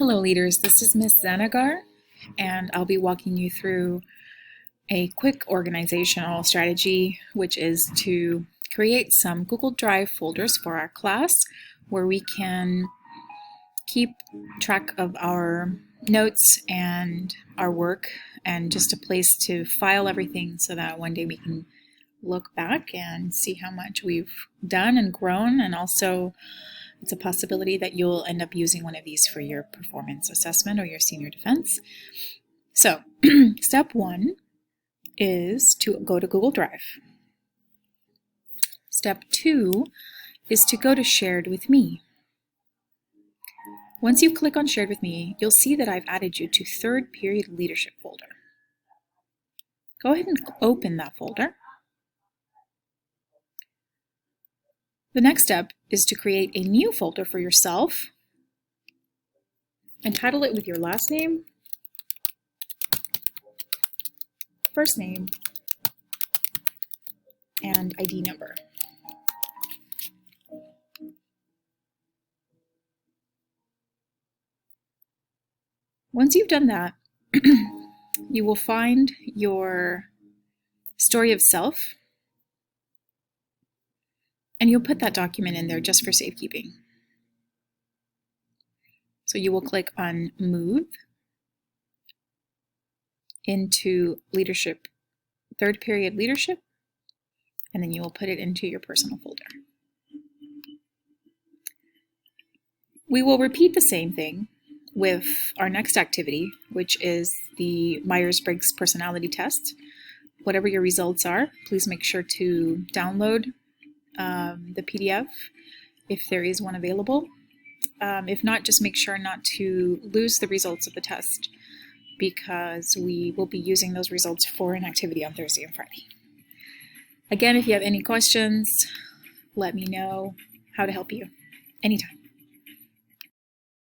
Hello leaders, this is Miss Zanagar and I'll be walking you through a quick organizational strategy, which is to create some Google Drive folders for our class where we can keep track of our notes and our work and just a place to file everything so that one day we can look back and see how much we've done and grown, and also it's a possibility that you'll end up using one of these for your performance assessment or your senior defense. So step one is to go to Google Drive. Step two is to go to Shared with Me. Once you click on Shared with Me, you'll see that I've added you to Third Period Leadership folder. Go ahead and open that folder. The next step is to create a new folder for yourself and title it with your last name, first name, and ID number. Once you've done that, you will find your story of self, and you'll put that document in there just for safekeeping. So you will click on Move into Leadership, Third Period Leadership, and then you will put it into your personal folder. We will repeat the same thing with our next activity, which is the Myers-Briggs personality test. Whatever your results are, please make sure to download the PDF if there is one available. If not, just make sure not to lose the results of the test, because we will be using those results for an activity on Thursday and Friday. Again, if you have any questions, let me know how to help you anytime.